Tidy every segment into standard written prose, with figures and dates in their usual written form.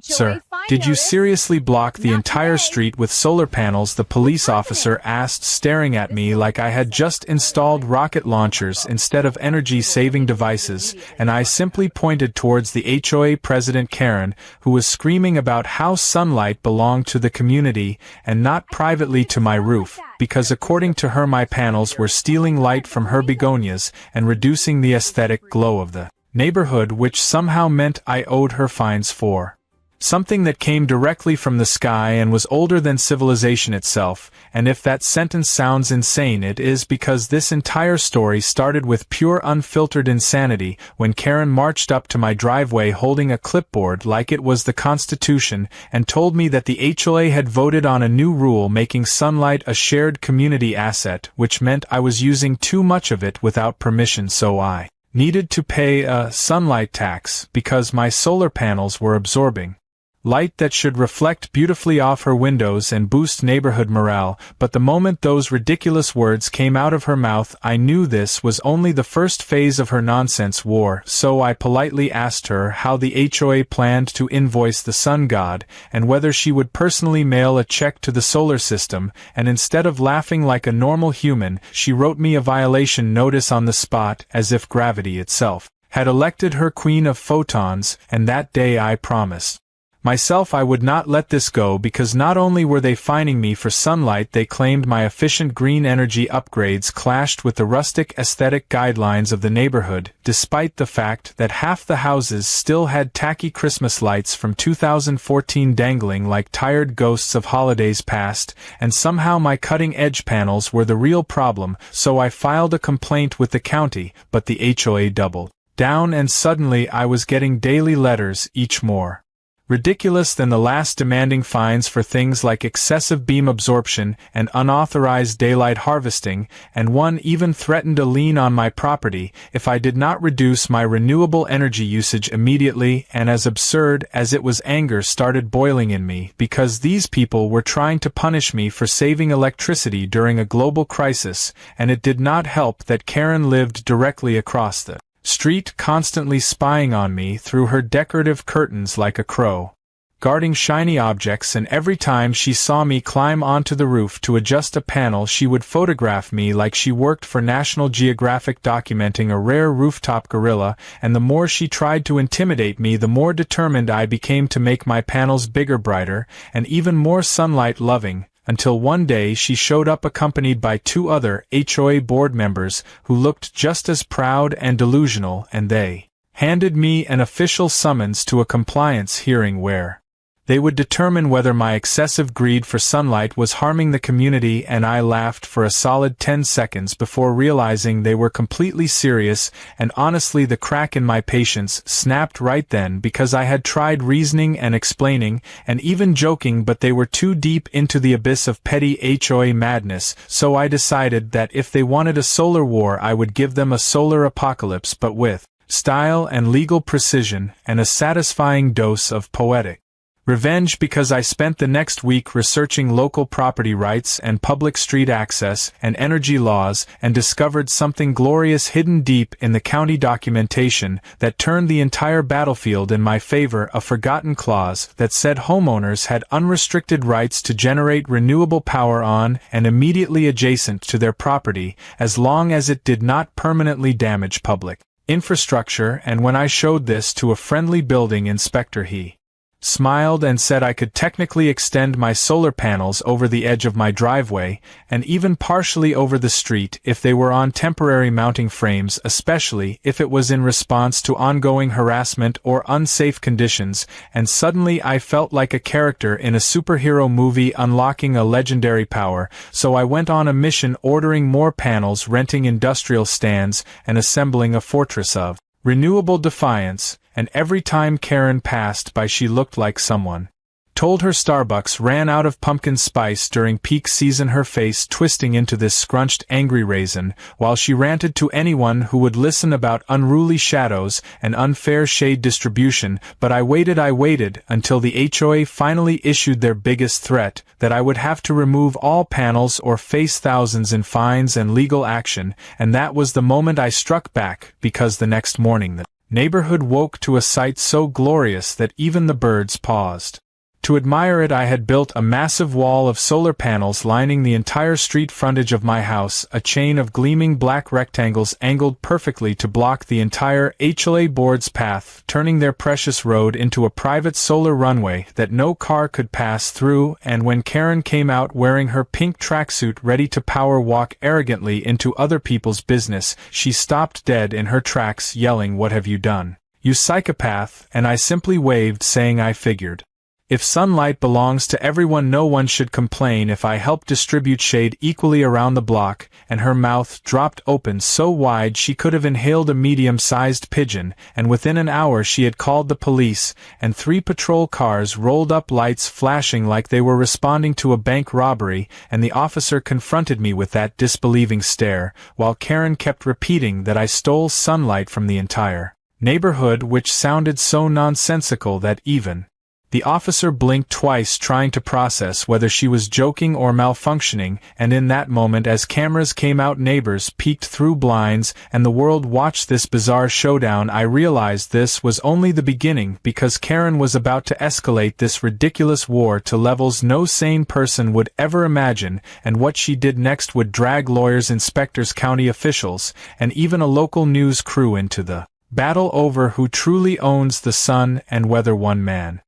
Sir, did you seriously block the entire street with solar panels? The police officer asked, staring at me like I had just installed rocket launchers instead of energy-saving devices, and I simply pointed towards the HOA president Karen, who was screaming about how sunlight belonged to the community and not privately to my roof, because according to her my panels were stealing light from her begonias and reducing the aesthetic glow of the neighborhood, which somehow meant I owed her fines for something that came directly from the sky and was older than civilization itself. And if that sentence sounds insane, it is, because this entire story started with pure unfiltered insanity when Karen marched up to my driveway holding a clipboard like it was the Constitution and told me that the HOA had voted on a new rule making sunlight a shared community asset, which meant I was using too much of it without permission, so I needed to pay a sunlight tax because my solar panels were absorbing light that should reflect beautifully off her windows and boost neighborhood morale. But the moment those ridiculous words came out of her mouth, I knew this was only the first phase of her nonsense war, so I politely asked her how the HOA planned to invoice the sun god, and whether she would personally mail a check to the solar system, and instead of laughing like a normal human, she wrote me a violation notice on the spot, as if gravity itself had elected her queen of photons. And that day I promised myself I would not let this go, because not only were they fining me for sunlight, they claimed my efficient green energy upgrades clashed with the rustic aesthetic guidelines of the neighborhood, despite the fact that half the houses still had tacky Christmas lights from 2014 dangling like tired ghosts of holidays past, and somehow my cutting-edge panels were the real problem. So I filed a complaint with the county, but the HOA doubled down, and suddenly I was getting daily letters, each more ridiculous than the last, demanding fines for things like excessive beam absorption and unauthorized daylight harvesting, and one even threatened a lien on my property if I did not reduce my renewable energy usage immediately. And as absurd as it was, anger started boiling in me, because these people were trying to punish me for saving electricity during a global crisis, and it did not help that Karen lived directly across the street, constantly spying on me through her decorative curtains like a crow, guarding shiny objects, and every time she saw me climb onto the roof to adjust a panel, she would photograph me like she worked for National Geographic, documenting a rare rooftop gorilla. And the more she tried to intimidate me, the more determined I became to make my panels bigger, brighter, and even more sunlight-loving, until one day she showed up accompanied by two other HOA board members who looked just as proud and delusional, and they handed me an official summons to a compliance hearing where they would determine whether my excessive greed for sunlight was harming the community. And I laughed for a solid 10 seconds before realizing they were completely serious, and honestly the crack in my patience snapped right then, because I had tried reasoning and explaining and even joking, but they were too deep into the abyss of petty HOA madness. So I decided that if they wanted a solar war, I would give them a solar apocalypse, but with style and legal precision and a satisfying dose of poetic revenge, because I spent the next week researching local property rights and public street access and energy laws, and discovered something glorious hidden deep in the county documentation that turned the entire battlefield in my favor: a forgotten clause that said homeowners had unrestricted rights to generate renewable power on and immediately adjacent to their property, as long as it did not permanently damage public infrastructure. And when I showed this to a friendly building inspector, he smiled and said I could technically extend my solar panels over the edge of my driveway, and even partially over the street if they were on temporary mounting frames, especially if it was in response to ongoing harassment or unsafe conditions. And suddenly I felt like a character in a superhero movie unlocking a legendary power. So I went on a mission, ordering more panels, renting industrial stands, and assembling a fortress of renewable defiance. And every time Karen passed by, she looked like someone told her Starbucks ran out of pumpkin spice during peak season, her face twisting into this scrunched, angry raisin, while she ranted to anyone who would listen about unruly shadows and unfair shade distribution. But I waited until the HOA finally issued their biggest threat, that I would have to remove all panels or face thousands in fines and legal action. And that was the moment I struck back, because the next morning the neighborhood woke to a sight so glorious that even the birds paused. To admire it, I had built a massive wall of solar panels lining the entire street frontage of my house, a chain of gleaming black rectangles angled perfectly to block the entire HOA board's path, turning their precious road into a private solar runway that no car could pass through. And when Karen came out wearing her pink tracksuit ready to power walk arrogantly into other people's business, she stopped dead in her tracks, yelling, "What have you done, you psychopath?" And I simply waved, saying I figured, if sunlight belongs to everyone, no one should complain if I help distribute shade equally around the block. And her mouth dropped open so wide she could have inhaled a medium-sized pigeon, and within an hour she had called the police, and 3 patrol cars rolled up, lights flashing like they were responding to a bank robbery, and the officer confronted me with that disbelieving stare, while Karen kept repeating that I stole sunlight from the entire neighborhood, which sounded so nonsensical that even the officer blinked twice, trying to process whether she was joking or malfunctioning. And in that moment, as cameras came out, neighbors peeked through blinds, and the world watched this bizarre showdown, I realized this was only the beginning, because Karen was about to escalate this ridiculous war to levels no sane person would ever imagine, and what she did next would drag lawyers, inspectors, county officials, and even a local news crew into the battle over who truly owns the sun and whether one man,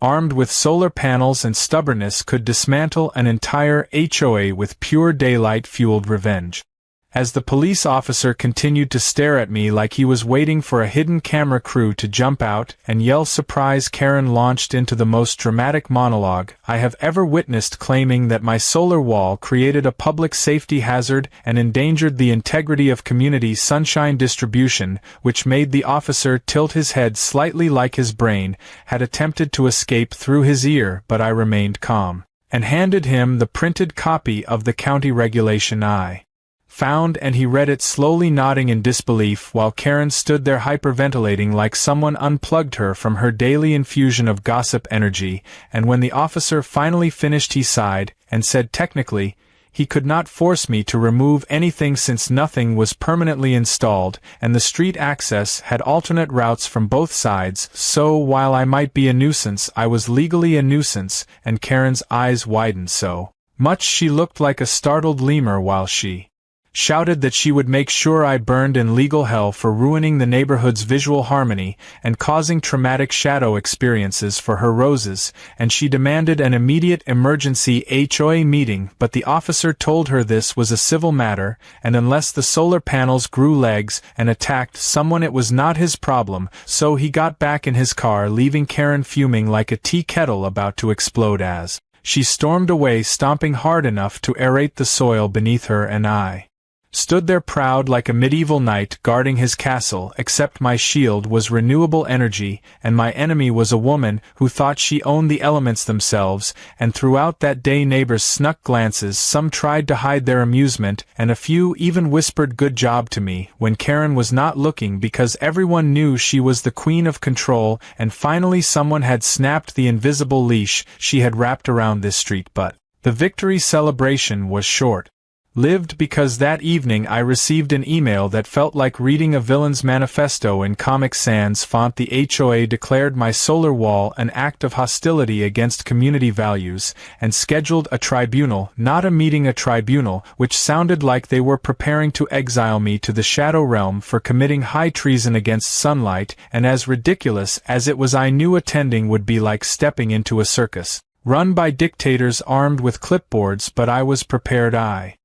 armed with solar panels and stubbornness, could dismantle an entire HOA with pure daylight-fueled revenge. As the police officer continued to stare at me like he was waiting for a hidden camera crew to jump out and yell surprise, Karen launched into the most dramatic monologue I have ever witnessed, claiming that my solar wall created a public safety hazard and endangered the integrity of community sunshine distribution, which made the officer tilt his head slightly like his brain had attempted to escape through his ear. But I remained calm, and handed him the printed copy of the county regulation I found, and he read it slowly, nodding in disbelief, while Karen stood there hyperventilating like someone unplugged her from her daily infusion of gossip energy. And when the officer finally finished, he sighed and said, technically, he could not force me to remove anything since nothing was permanently installed, and the street access had alternate routes from both sides, so while I might be a nuisance, I was legally a nuisance. And Karen's eyes widened so much she looked like a startled lemur while she shouted that she would make sure I burned in legal hell for ruining the neighborhood's visual harmony and causing traumatic shadow experiences for her roses, and she demanded an immediate emergency HOA meeting. But the officer told her this was a civil matter, and unless the solar panels grew legs and attacked someone, it was not his problem. So he got back in his car, leaving Karen fuming like a tea kettle about to explode as she stormed away, stomping hard enough to aerate the soil beneath her, and I stood there proud like a medieval knight guarding his castle, except my shield was renewable energy, and my enemy was a woman who thought she owned the elements themselves. And throughout that day neighbors snuck glances, some tried to hide their amusement, and a few even whispered good job to me when Karen was not looking, because everyone knew she was the queen of control. And finally someone had snapped the invisible leash she had wrapped around this street. But the victory celebration was short-lived, because that evening I received an email that felt like reading a villain's manifesto in Comic Sans font. The HOA declared my solar wall an act of hostility against community values, and scheduled a tribunal, not a meeting, a tribunal, which sounded like they were preparing to exile me to the shadow realm for committing high treason against sunlight. And as ridiculous as it was, I knew attending would be like stepping into a circus run by dictators armed with clipboards, but I was prepared. I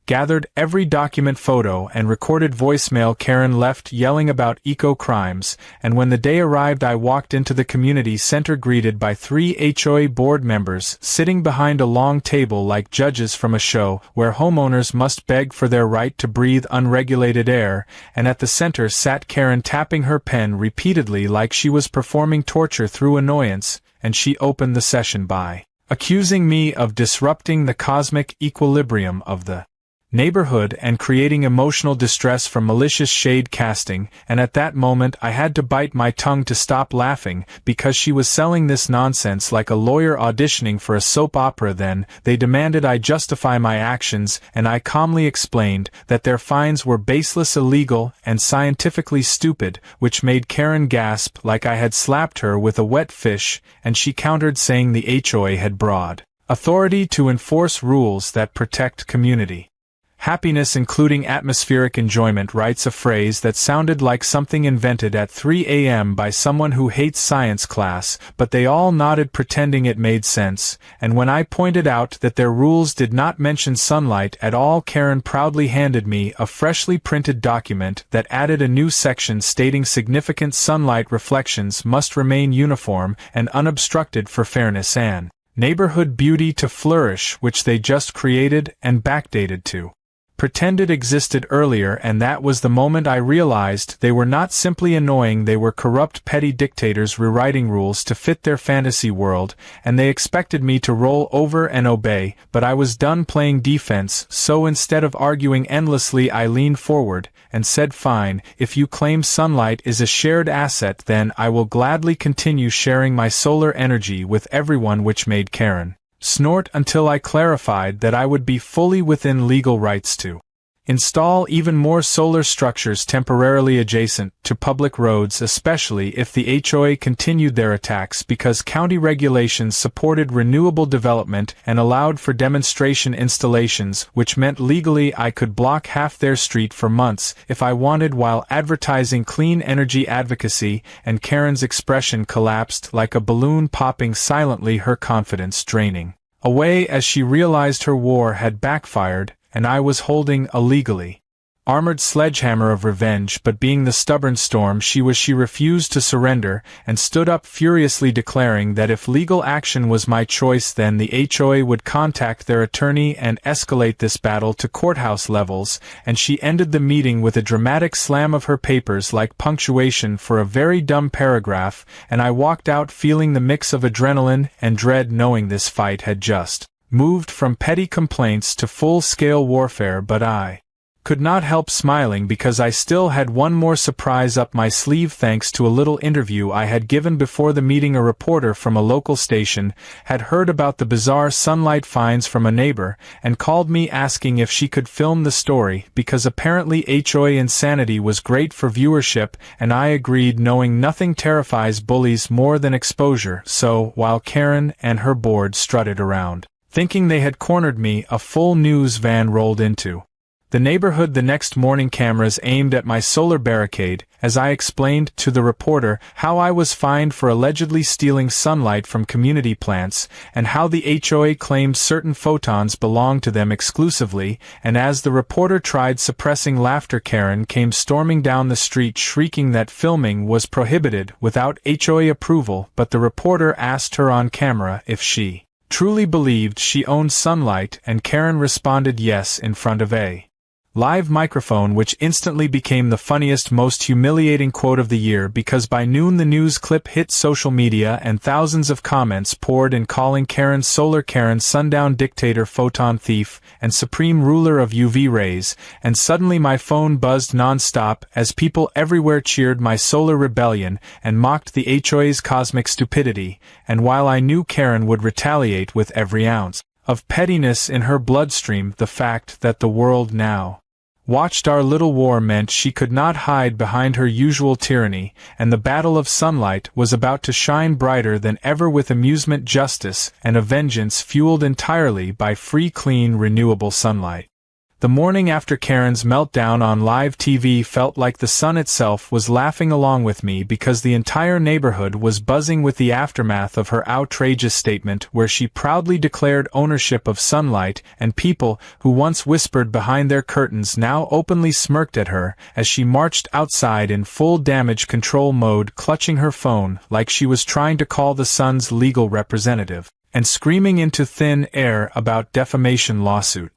gathered every document, photo, and recorded voicemail Karen left yelling about eco-crimes, and when the day arrived I walked into the community center greeted by 3 HOA board members sitting behind a long table like judges from a show where homeowners must beg for their right to breathe unregulated air, and at the center sat Karen tapping her pen repeatedly like she was performing torture through annoyance, and she opened the session by accusing me of disrupting the cosmic equilibrium of the neighborhood and creating emotional distress from malicious shade casting, and at that moment I had to bite my tongue to stop laughing, because she was selling this nonsense like a lawyer auditioning for a soap opera. Then they demanded I justify my actions, and I calmly explained that their fines were baseless, illegal, and scientifically stupid, which made Karen gasp like I had slapped her with a wet fish, and she countered saying the HOA had broad authority to enforce rules that protect community happiness, including atmospheric enjoyment, writes a phrase that sounded like something invented at 3 a.m. by someone who hates science class, but they all nodded pretending it made sense, and when I pointed out that their rules did not mention sunlight at all, Karen proudly handed me a freshly printed document that added a new section stating significant sunlight reflections must remain uniform and unobstructed for fairness and neighborhood beauty to flourish, which they just created and backdated to pretend it existed earlier. And that was the moment I realized they were not simply annoying, they were corrupt petty dictators rewriting rules to fit their fantasy world, and they expected me to roll over and obey. But I was done playing defense, so instead of arguing endlessly I leaned forward and said, fine, if you claim sunlight is a shared asset, then I will gladly continue sharing my solar energy with everyone, which made Karen snort until I clarified that I would be fully within legal rights to install even more solar structures temporarily adjacent to public roads, especially if the HOA continued their attacks, because county regulations supported renewable development and allowed for demonstration installations, which meant legally I could block half their street for months if I wanted while advertising clean energy advocacy. And Karen's expression collapsed like a balloon popping silently, her confidence draining away as she realized her war had backfired, and I was holding a legally armored sledgehammer of revenge. But being the stubborn storm she was, she refused to surrender, and stood up furiously, declaring that if legal action was my choice, then the HOA would contact their attorney and escalate this battle to courthouse levels. And she ended the meeting with a dramatic slam of her papers like punctuation for a very dumb paragraph, and I walked out feeling the mix of adrenaline and dread, knowing this fight had just moved from petty complaints to full-scale warfare. But I could not help smiling, because I still had one more surprise up my sleeve. Thanks to a little interview I had given before the meeting, a reporter from a local station had heard about the bizarre sunlight fines from a neighbor, and called me asking if she could film the story, because apparently HOA insanity was great for viewership, and I agreed, knowing nothing terrifies bullies more than exposure. So, while Karen and her board strutted around thinking they had cornered me, a full news van rolled into the neighborhood the next morning, cameras aimed at my solar barricade, as I explained to the reporter how I was fined for allegedly stealing sunlight from community plants, and how the HOA claimed certain photons belonged to them exclusively. And as the reporter tried suppressing laughter, Karen came storming down the street shrieking that filming was prohibited without HOA approval. But the reporter asked her on camera if she truly believed she owned sunlight, and Karen responded yes in front of a live microphone, which instantly became the funniest, most humiliating quote of the year, because by noon the news clip hit social media and thousands of comments poured in calling Karen solar Karen, sundown dictator, photon thief, and supreme ruler of UV rays. And suddenly my phone buzzed non-stop as people everywhere cheered my solar rebellion and mocked the HOA's cosmic stupidity. And while I knew Karen would retaliate with every ounce of pettiness in her bloodstream, the fact that the world now watched our little war meant she could not hide behind her usual tyranny, and the battle of sunlight was about to shine brighter than ever with amusement, justice, and a vengeance fueled entirely by free, clean, renewable sunlight. The morning after Karen's meltdown on live TV felt like the sun itself was laughing along with me, because the entire neighborhood was buzzing with the aftermath of her outrageous statement, where she proudly declared ownership of sunlight, and people who once whispered behind their curtains now openly smirked at her as she marched outside in full damage control mode, clutching her phone like she was trying to call the sun's legal representative, and screaming into thin air about defamation lawsuit.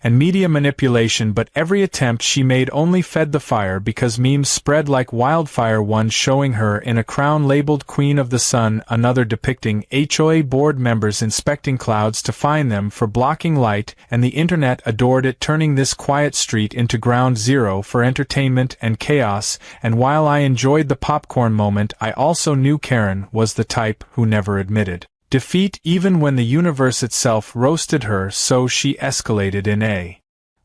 and media manipulation, but every attempt she made only fed the fire because memes spread like wildfire, one showing her in a crown labeled Queen of the Sun, another depicting HOA board members inspecting clouds to fine them for blocking light, and the internet adored it, turning this quiet street into ground zero for entertainment and chaos. And while I enjoyed the popcorn moment, I also knew Karen was the type who never admitted defeat even when the universe itself roasted her, so she escalated in a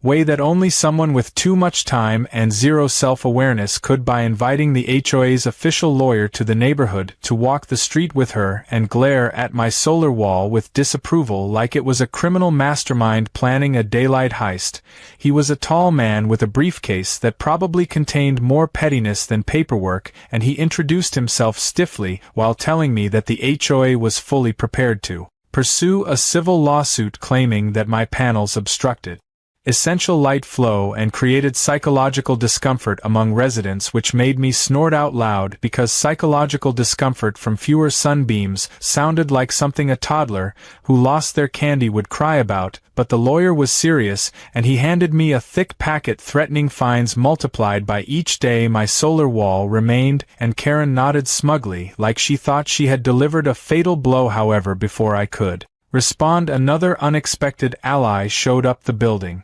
way that only someone with too much time and zero self-awareness could, by inviting the HOA's official lawyer to the neighborhood to walk the street with her and glare at my solar wall with disapproval like it was a criminal mastermind planning a daylight heist. He was a tall man with a briefcase that probably contained more pettiness than paperwork, and he introduced himself stiffly while telling me that the HOA was fully prepared to pursue a civil lawsuit claiming that my panels obstructed essential light flow and created psychological discomfort among residents, which made me snort out loud because psychological discomfort from fewer sunbeams sounded like something a toddler who lost their candy would cry about. But the lawyer was serious, and he handed me a thick packet threatening fines multiplied by each day my solar wall remained, and Karen nodded smugly like she thought she had delivered a fatal blow. However, before I could respond, another unexpected ally showed up the building.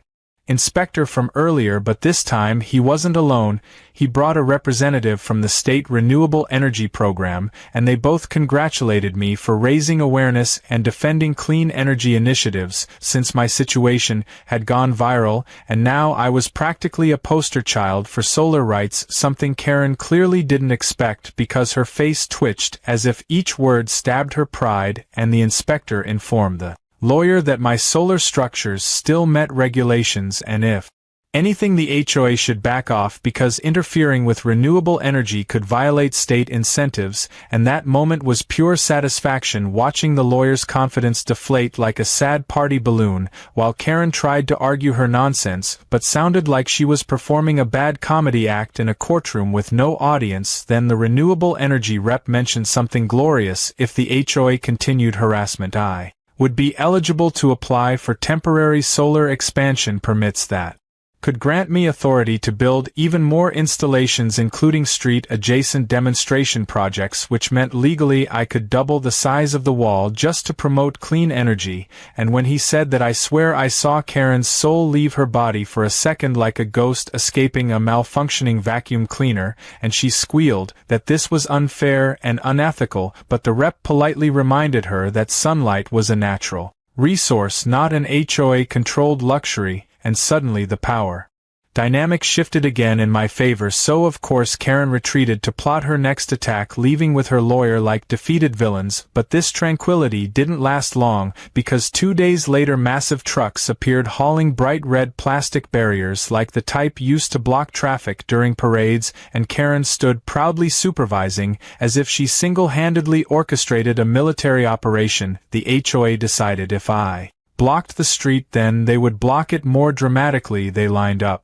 Inspector from earlier, but this time he wasn't alone. He brought a representative from the state renewable energy program, and they both congratulated me for raising awareness and defending clean energy initiatives, since my situation had gone viral, and now I was practically a poster child for solar rights, something Karen clearly didn't expect because her face twitched as if each word stabbed her pride, and the inspector informed the lawyer that my solar structures still met regulations, and if anything the HOA should back off because interfering with renewable energy could violate state incentives. And that moment was pure satisfaction, watching the lawyer's confidence deflate like a sad party balloon, while Karen tried to argue her nonsense, but sounded like she was performing a bad comedy act in a courtroom with no audience. Then the renewable energy rep mentioned something glorious: if the HOA continued harassment, I would be eligible to apply for temporary solar expansion permits that could grant me authority to build even more installations, including street-adjacent demonstration projects, which meant legally I could double the size of the wall just to promote clean energy. And when he said that, I swear I saw Karen's soul leave her body for a second like a ghost escaping a malfunctioning vacuum cleaner, and she squealed that this was unfair and unethical, but the rep politely reminded her that sunlight was a natural resource, not an HOA-controlled luxury. And suddenly the power dynamic shifted again in my favor, so of course Karen retreated to plot her next attack, leaving with her lawyer like defeated villains. But this tranquility didn't last long, because 2 days later massive trucks appeared hauling bright red plastic barriers like the type used to block traffic during parades, and Karen stood proudly supervising, as if she single-handedly orchestrated a military operation. The HOA decided if I blocked the street, then they would block it more dramatically. They lined up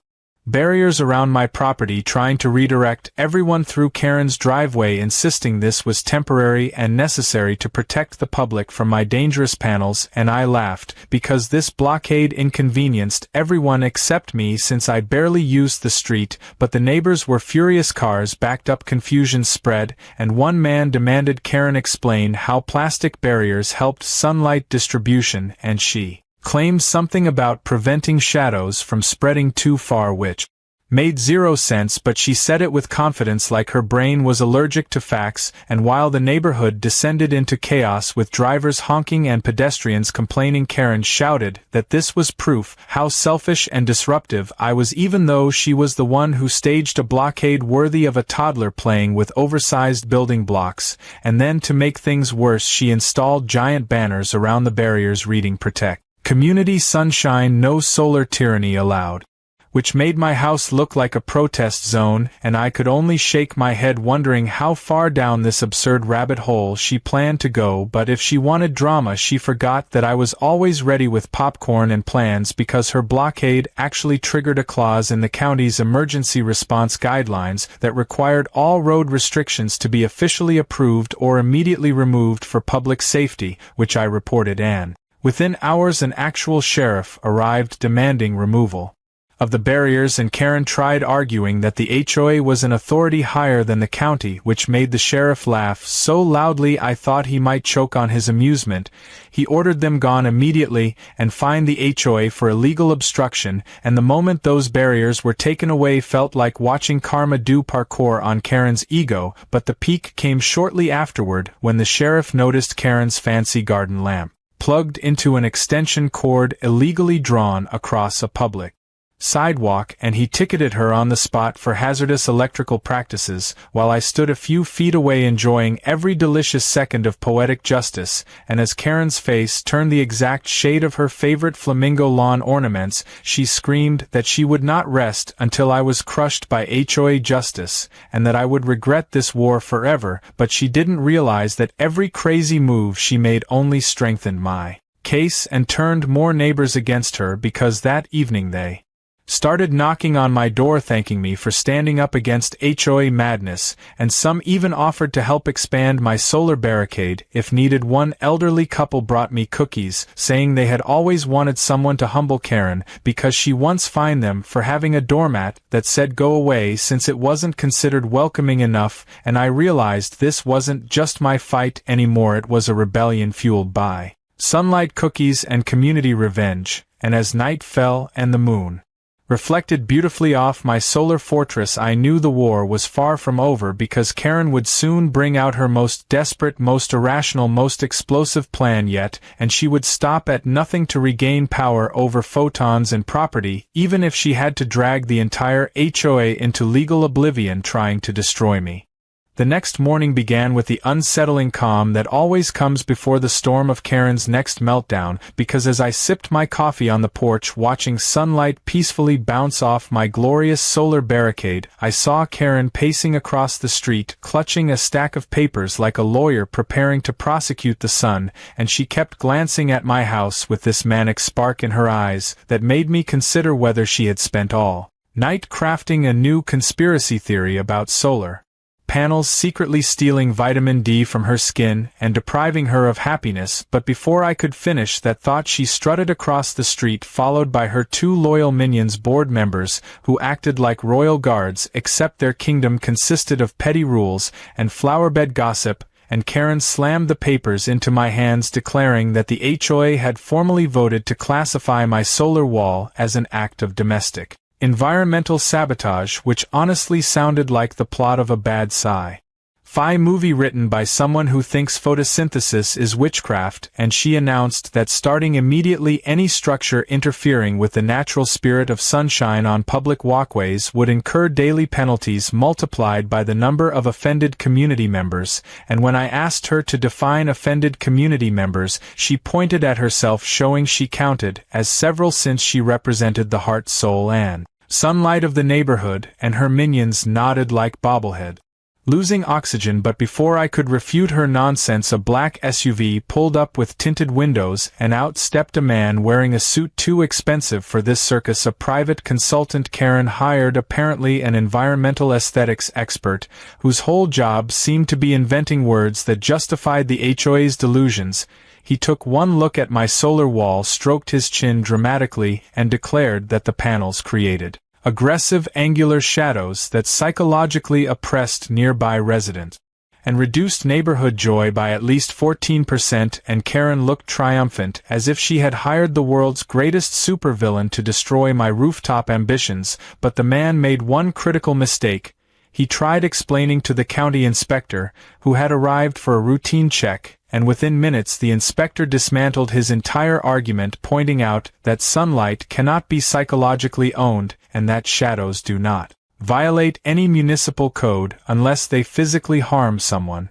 barriers around my property, trying to redirect everyone through Karen's driveway, insisting this was temporary and necessary to protect the public from my dangerous panels. And I laughed, because this blockade inconvenienced everyone except me, since I barely used the street. But the neighbors were furious. Cars backed up, confusion spread, and one man demanded Karen explain how plastic barriers helped sunlight distribution, and she claimed something about preventing shadows from spreading too far, which made zero sense, but she said it with confidence like her brain was allergic to facts. And while the neighborhood descended into chaos with drivers honking and pedestrians complaining, Karen shouted that this was proof how selfish and disruptive I was, even though she was the one who staged a blockade worthy of a toddler playing with oversized building blocks. And then, to make things worse, she installed giant banners around the barriers reading "Protect Community Sunshine, No Solar Tyranny Allowed," which made my house look like a protest zone, and I could only shake my head wondering how far down this absurd rabbit hole she planned to go. But if she wanted drama, she forgot that I was always ready with popcorn and plans, because her blockade actually triggered a clause in the county's emergency response guidelines that required all road restrictions to be officially approved or immediately removed for public safety, which I reported, and Within hours an actual sheriff arrived demanding removal of the barriers, and Karen tried arguing that the HOA was an authority higher than the county, which made the sheriff laugh so loudly I thought he might choke on his amusement. He ordered them gone immediately and fined the HOA for illegal obstruction, and the moment those barriers were taken away felt like watching karma do parkour on Karen's ego, but the peak came shortly afterward when the sheriff noticed Karen's fancy garden lamp plugged into an extension cord illegally drawn across a public sidewalk, and he ticketed her on the spot for hazardous electrical practices, while I stood a few feet away enjoying every delicious second of poetic justice. And as Karen's face turned the exact shade of her favorite flamingo lawn ornaments, she screamed that she would not rest until I was crushed by HOA justice, and that I would regret this war forever. But she didn't realize that every crazy move she made only strengthened my case and turned more neighbors against her, because that evening they started knocking on my door thanking me for standing up against HOA madness, and some even offered to help expand my solar barricade if needed. One elderly couple brought me cookies, saying they had always wanted someone to humble Karen, because she once fined them for having a doormat that said "go away" since it wasn't considered welcoming enough, and I realized this wasn't just my fight anymore, it was a rebellion fueled by sunlight, cookies, and community revenge. And as night fell and the moon reflected beautifully off my solar fortress, I knew the war was far from over, because Karen would soon bring out her most desperate, most irrational, most explosive plan yet, and she would stop at nothing to regain power over photons and property, even if she had to drag the entire HOA into legal oblivion trying to destroy me. The next morning began with the unsettling calm that always comes before the storm of Karen's next meltdown, because as I sipped my coffee on the porch watching sunlight peacefully bounce off my glorious solar barricade, I saw Karen pacing across the street, clutching a stack of papers like a lawyer preparing to prosecute the sun, and she kept glancing at my house with this manic spark in her eyes that made me consider whether she had spent all night crafting a new conspiracy theory about solar panels secretly stealing vitamin D from her skin and depriving her of happiness. But before I could finish that thought, she strutted across the street, followed by her two loyal minions, board members, who acted like royal guards, except their kingdom consisted of petty rules and flowerbed gossip. And Karen slammed the papers into my hands, declaring that the HOA had formally voted to classify my solar wall as an act of domestic environmental sabotage, which honestly sounded like the plot of a bad sci-fi movie written by someone who thinks photosynthesis is witchcraft. And she announced that starting immediately, any structure interfering with the natural spirit of sunshine on public walkways would incur daily penalties multiplied by the number of offended community members. And when I asked her to define offended community members, she pointed at herself, showing she counted as several, since she represented the heart, soul, and sunlight of the neighborhood, and her minions nodded like bobblehead losing oxygen. But before I could refute her nonsense, a black SUV pulled up with tinted windows, and out stepped a man wearing a suit too expensive for this circus, a private consultant Karen hired, apparently an environmental aesthetics expert, whose whole job seemed to be inventing words that justified the HOA's delusions. He took one look at my solar wall, stroked his chin dramatically, and declared that the panels created aggressive angular shadows that psychologically oppressed nearby residents and reduced neighborhood joy by at least 14%. And Karen looked triumphant, as if she had hired the world's greatest supervillain to destroy my rooftop ambitions. But the man made one critical mistake. He tried explaining to the county inspector, who had arrived for a routine check, and within minutes the inspector dismantled his entire argument, pointing out that sunlight cannot be psychologically owned, and that shadows do not violate any municipal code unless they physically harm someone.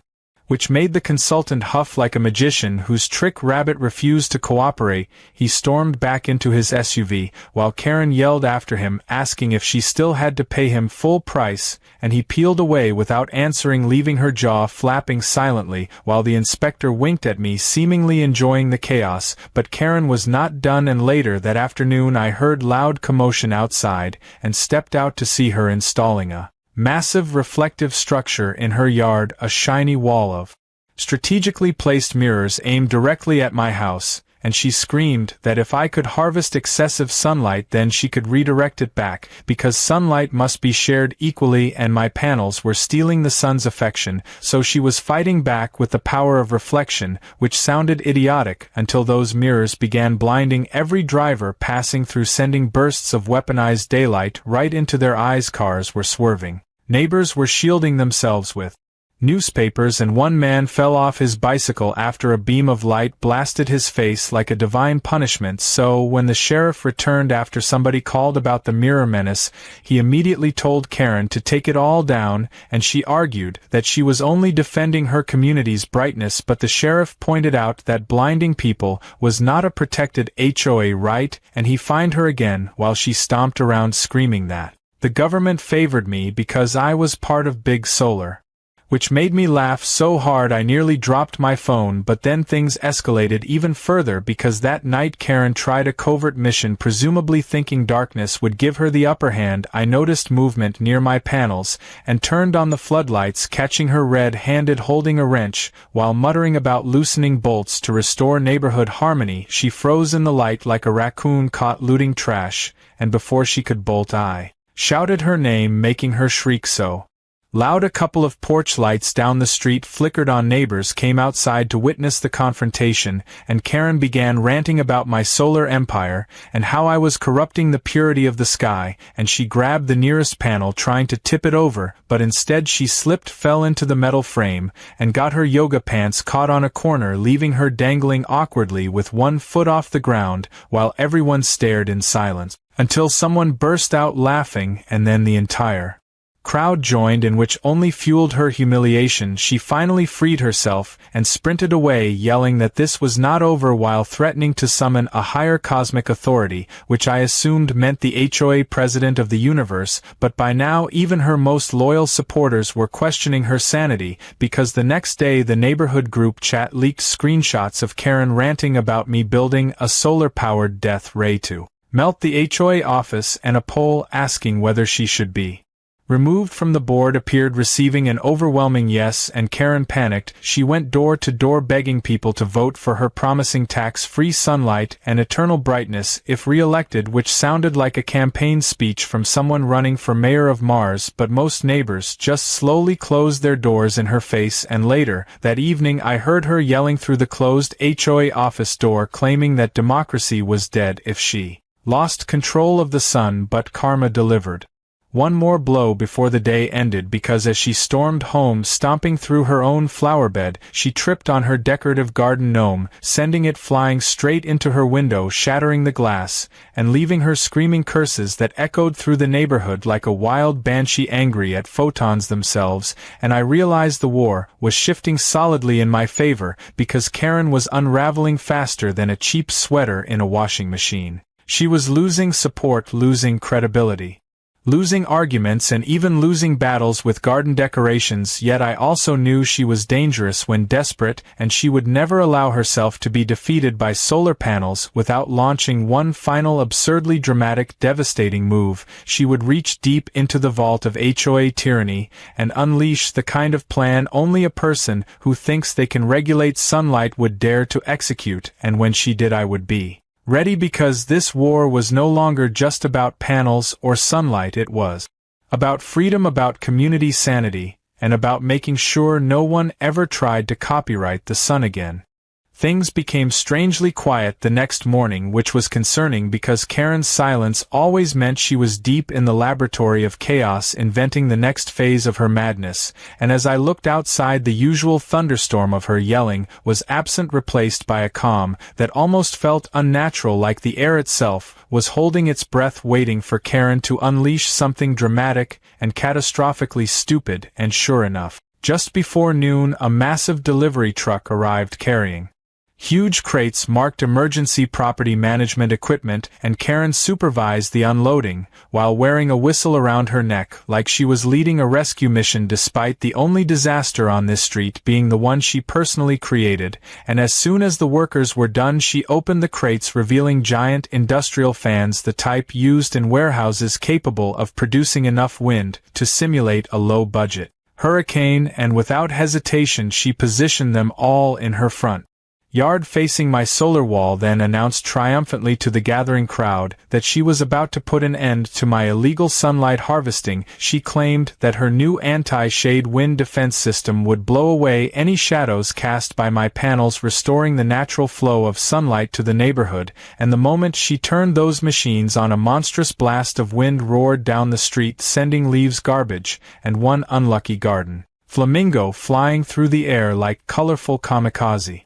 Which made the consultant huff like a magician whose trick rabbit refused to cooperate. He stormed back into his SUV, while Karen yelled after him, asking if she still had to pay him full price, and he peeled away without answering, leaving her jaw flapping silently, while the inspector winked at me, seemingly enjoying the chaos. But Karen was not done, and later that afternoon I heard loud commotion outside, and stepped out to see her installing a massive reflective structure in her yard, a shiny wall of strategically placed mirrors aimed directly at my house. and she screamed that if I could harvest excessive sunlight then she could redirect it back, because sunlight must be shared equally and my panels were stealing the sun's affection, so she was fighting back with the power of reflection, which sounded idiotic until those mirrors began blinding every driver passing through, sending bursts of weaponized daylight right into their eyes. Cars were swerving. Neighbors were shielding themselves with newspapers, and one man fell off his bicycle after a beam of light blasted his face like a divine punishment. So when the sheriff returned after somebody called about the mirror menace, he immediately told Karen to take it all down, and she argued that she was only defending her community's brightness, but the sheriff pointed out that blinding people was not a protected HOA right, and he fined her again while she stomped around screaming that the government favored me because I was part of Big Solar, which made me laugh so hard I nearly dropped my phone. But then things escalated even further, because that night Karen tried a covert mission, presumably thinking darkness would give her the upper hand. I noticed movement near my panels, and turned on the floodlights, catching her red-handed holding a wrench, while muttering about loosening bolts to restore neighborhood harmony. She froze in the light like a raccoon caught looting trash, and before she could bolt I shouted her name, making her shriek so loud a couple of porch lights down the street flickered on. Neighbors came outside to witness the confrontation, and Karen began ranting about my solar empire and how I was corrupting the purity of the sky, and she grabbed the nearest panel trying to tip it over, but instead she slipped, fell into the metal frame, and got her yoga pants caught on a corner, leaving her dangling awkwardly with one foot off the ground, while everyone stared in silence, until someone burst out laughing, and then the entire crowd joined in, which only fueled her humiliation. She finally freed herself and sprinted away, yelling that this was not over while threatening to summon a higher cosmic authority, which I assumed meant the HOA president of the universe. But by now even her most loyal supporters were questioning her sanity, because the next day the neighborhood group chat leaked screenshots of Karen ranting about me building a solar-powered death ray to melt the HOA office, and a poll asking whether she should be removed from the board appeared, receiving an overwhelming yes, and Karen panicked. She went door to door begging people to vote for her, promising tax-free sunlight and eternal brightness if re-elected, which sounded like a campaign speech from someone running for mayor of Mars. But most neighbors just slowly closed their doors in her face, and later that evening I heard her yelling through the closed HOA office door, claiming that democracy was dead if she lost control of the sun. But karma delivered one more blow before the day ended, because as she stormed home, stomping through her own flower bed, she tripped on her decorative garden gnome, sending it flying straight into her window, shattering the glass, and leaving her screaming curses that echoed through the neighborhood like a wild banshee, angry at photons themselves. And I realized the war was shifting solidly in my favor, because Karen was unraveling faster than a cheap sweater in a washing machine. She was losing support, losing credibility, losing arguments, and even losing battles with garden decorations. Yet I also knew she was dangerous when desperate, and she would never allow herself to be defeated by solar panels without launching one final absurdly dramatic, devastating move. She would reach deep into the vault of HOA tyranny and unleash the kind of plan only a person who thinks they can regulate sunlight would dare to execute, and when she did I would be ready, because this war was no longer just about panels or sunlight. It was about freedom, about community sanity, and about making sure no one ever tried to copyright the sun again. Things became strangely quiet the next morning, which was concerning, because Karen's silence always meant she was deep in the laboratory of chaos, inventing the next phase of her madness. And as I looked outside, the usual thunderstorm of her yelling was absent, replaced by a calm that almost felt unnatural, like the air itself was holding its breath, waiting for Karen to unleash something dramatic and catastrophically stupid. And sure enough, just before noon, a massive delivery truck arrived carrying huge crates marked emergency property management equipment, and Karen supervised the unloading, while wearing a whistle around her neck, like she was leading a rescue mission, despite the only disaster on this street being the one she personally created. And as soon as the workers were done, she opened the crates, revealing giant industrial fans, the type used in warehouses, capable of producing enough wind to simulate a low-budget hurricane, and without hesitation she positioned them all in her front yard facing my solar wall then announced triumphantly to the gathering crowd that she was about to put an end to my illegal sunlight harvesting. She claimed that her new anti-shade wind defense system would blow away any shadows cast by my panels, restoring the natural flow of sunlight to the neighborhood, and the moment she turned those machines on, a monstrous blast of wind roared down the street, sending leaves, garbage, and one unlucky garden flamingo flying through the air like colorful kamikaze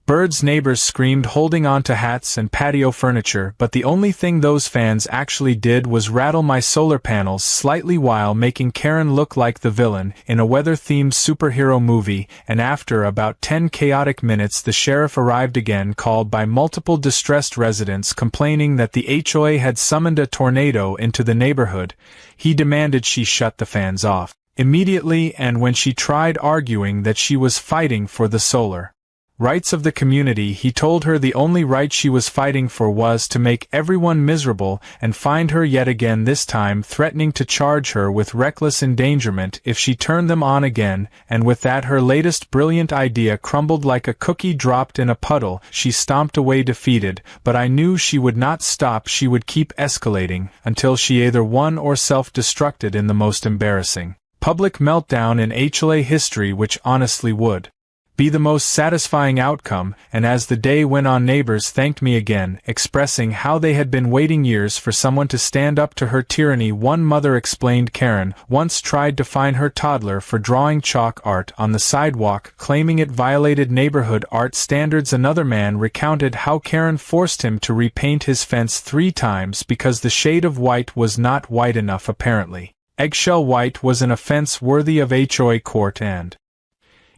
birds. Neighbors screamed, holding on to hats and patio furniture, but the only thing those fans actually did was rattle my solar panels slightly while making Karen look like the villain in a weather-themed superhero movie. And after about 10 chaotic minutes, the sheriff arrived again, called by multiple distressed residents complaining that the HOA had summoned a tornado into the neighborhood. He demanded she shut the fans off immediately, and when she tried arguing that she was fighting for the solar rights of the community, he told her the only right she was fighting for was to make everyone miserable, and fined her yet again, this time threatening to charge her with reckless endangerment if she turned them on again. And with that, her latest brilliant idea crumbled like a cookie dropped in a puddle. She stomped away defeated, but I knew she would not stop. She would keep escalating until she either won or self-destructed in the most embarrassing public meltdown in HOA history, which honestly would be the most satisfying outcome. And as the day went on, neighbors thanked me again, expressing how they had been waiting years for someone to stand up to her tyranny. One mother explained Karen once tried to fine her toddler for drawing chalk art on the sidewalk, claiming it violated neighborhood art standards. Another man recounted how Karen forced him to repaint his fence 3 times because the shade of white was not white enough. Apparently, eggshell white was an offense worthy of HOA court, and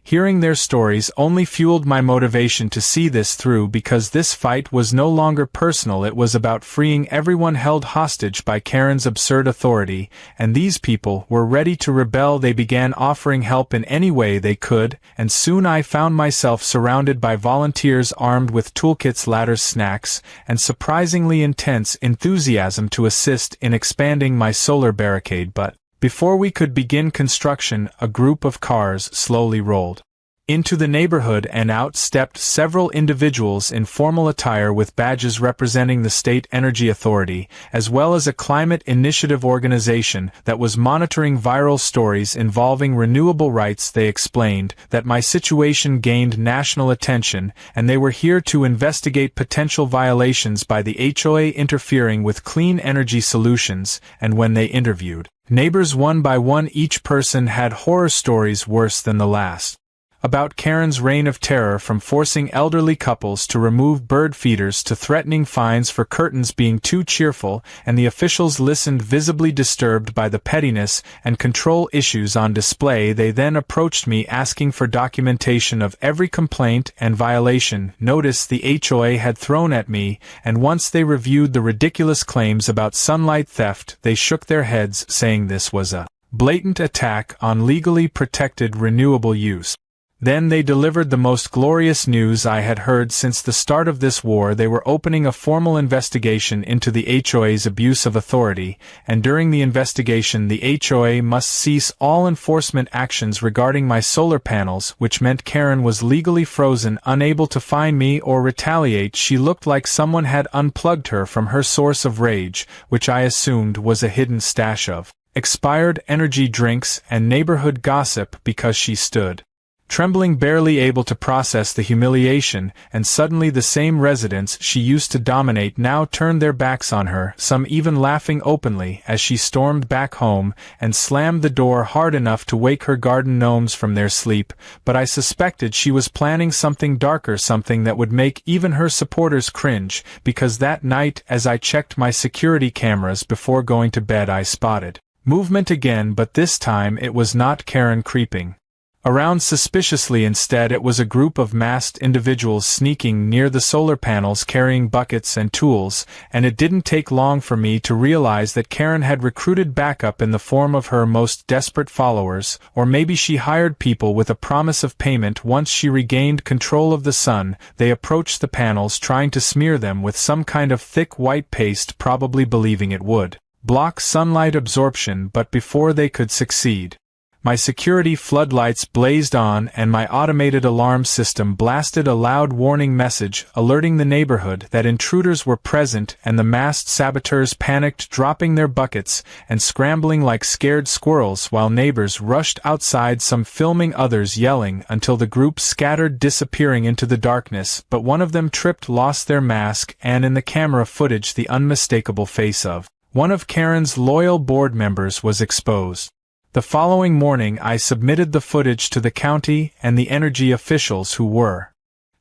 hearing their stories only fueled my motivation to see this through, because this fight was no longer personal. It was about freeing everyone held hostage by Karen's absurd authority, and these people were ready to rebel. They began offering help in any way they could, and soon I found myself surrounded by volunteers armed with toolkits, ladders, snacks, and surprisingly intense enthusiasm to assist in expanding my solar barricade. But before we could begin construction, a group of cars slowly rolled into the neighborhood, and out stepped several individuals in formal attire with badges representing the State Energy Authority, as well as a climate initiative organization that was monitoring viral stories involving renewable rights. They explained that my situation gained national attention, and they were here to investigate potential violations by the HOA interfering with clean energy solutions. And when they interviewed neighbors one by one, each person had horror stories worse than the last about Karen's reign of terror, from forcing elderly couples to remove bird feeders to threatening fines for curtains being too cheerful. And the officials listened, visibly disturbed by the pettiness and control issues on display. They then approached me, asking for documentation of every complaint and violation notice the HOA had thrown at me, and once they reviewed the ridiculous claims about sunlight theft, they shook their heads, saying this was a blatant attack on legally protected renewable use. Then they delivered the most glorious news I had heard since the start of this war. They were opening a formal investigation into the HOA's abuse of authority, and during the investigation the HOA must cease all enforcement actions regarding my solar panels, which meant Karen was legally frozen, unable to fine me or retaliate. She looked like someone had unplugged her from her source of rage, which I assumed was a hidden stash of expired energy drinks and neighborhood gossip, because she stood trembling, barely able to process the humiliation, and suddenly the same residents she used to dominate now turned their backs on her, some even laughing openly as she stormed back home and slammed the door hard enough to wake her garden gnomes from their sleep. But I suspected she was planning something darker, something that would make even her supporters cringe, because that night, as I checked my security cameras before going to bed, I spotted movement again, but this time it was not Karen creeping around suspiciously. Instead, it was a group of masked individuals sneaking near the solar panels, carrying buckets and tools, and it didn't take long for me to realize that Karen had recruited backup in the form of her most desperate followers, or maybe she hired people with a promise of payment once she regained control of the sun. They approached the panels, trying to smear them with some kind of thick white paste, probably believing it would block sunlight absorption, but before they could succeed, My security floodlights blazed on and my automated alarm system blasted a loud warning message alerting the neighborhood that intruders were present, and the masked saboteurs panicked, dropping their buckets and scrambling like scared squirrels while neighbors rushed outside, some filming, others yelling, until the group scattered, disappearing into the darkness. But one of them tripped, lost their mask, and in the camera footage the unmistakable face of one of Karen's loyal board members was exposed. The following morning I submitted the footage to the county and the energy officials, who were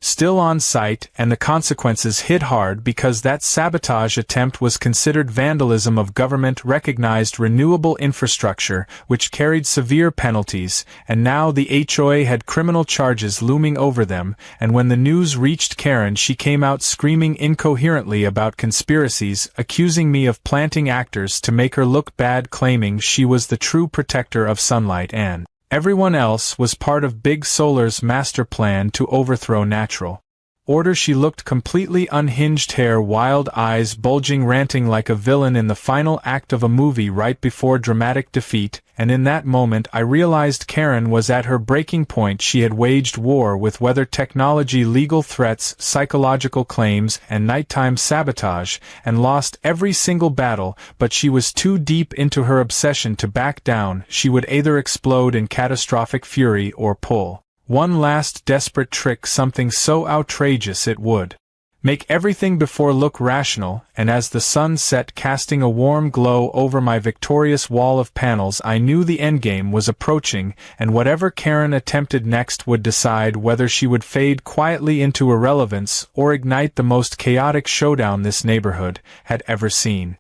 still on site, and the consequences hit hard because that sabotage attempt was considered vandalism of government-recognized renewable infrastructure, which carried severe penalties, and now the HOA had criminal charges looming over them. And when the news reached Karen, she came out screaming incoherently about conspiracies, accusing me of planting actors to make her look bad, claiming she was the true protector of sunlight and everyone else was part of Big Solar's master plan to overthrow natural order. She looked completely unhinged, hair, wild eyes bulging, ranting like a villain in the final act of a movie right before dramatic defeat, and in that moment I realized Karen was at her breaking point. She had waged war with weather technology, legal threats, psychological claims, and nighttime sabotage, and lost every single battle, but she was too deep into her obsession to back down. She would either explode in catastrophic fury or pull one last desperate trick, something so outrageous it would make everything before look rational. And as the sun set, casting a warm glow over my victorious wall of panels, I knew the endgame was approaching, and whatever Karen attempted next would decide whether she would fade quietly into irrelevance or ignite the most chaotic showdown this neighborhood had ever seen.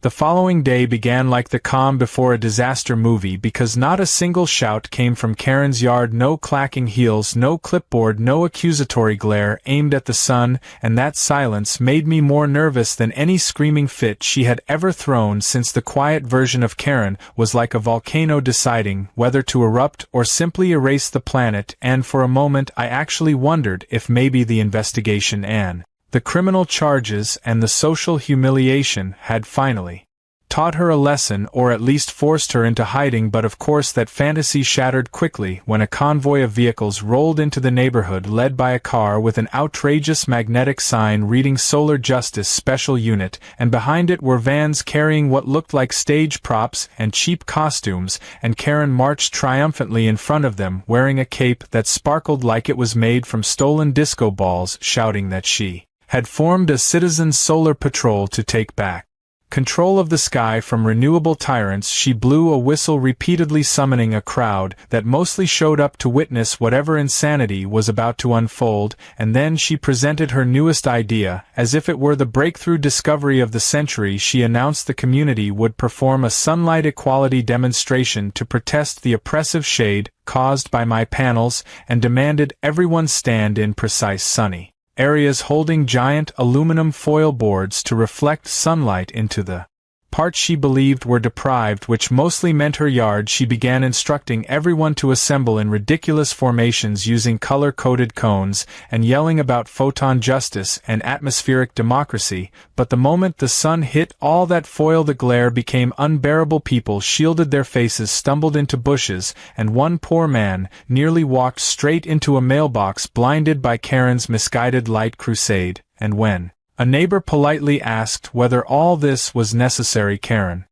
The following day began like the calm before a disaster movie, because not a single shout came from Karen's yard, no clacking heels, no clipboard, no accusatory glare aimed at the sun, and that silence made me more nervous than any screaming fit she had ever thrown, since the quiet version of Karen was like a volcano deciding whether to erupt or simply erase the planet. And for a moment I actually wondered if maybe the investigation and the criminal charges and the social humiliation had finally taught her a lesson, or at least forced her into hiding. But of course that fantasy shattered quickly when a convoy of vehicles rolled into the neighborhood, led by a car with an outrageous magnetic sign reading Solar Justice Special Unit, and behind it were vans carrying what looked like stage props and cheap costumes, and Karen marched triumphantly in front of them, wearing a cape that sparkled like it was made from stolen disco balls, shouting that she had formed a citizen solar patrol to take back control of the sky from renewable tyrants. She blew a whistle, repeatedly summoning a crowd that mostly showed up to witness whatever insanity was about to unfold, and then she presented her newest idea, as if it were the breakthrough discovery of the century. She announced the community would perform a sunlight equality demonstration to protest the oppressive shade caused by my panels, and demanded everyone stand in precise sunny areas holding giant aluminum foil boards to reflect sunlight into the parts she believed were deprived, which mostly meant her yard. She began instructing everyone to assemble in ridiculous formations using color-coded cones, and yelling about photon justice and atmospheric democracy. But the moment the sun hit all that foil, the glare became unbearable. People shielded their faces, stumbled into bushes, and one poor man nearly walked straight into a mailbox, blinded by Karen's misguided light crusade. And when a neighbor politely asked whether all this was necessary, Karen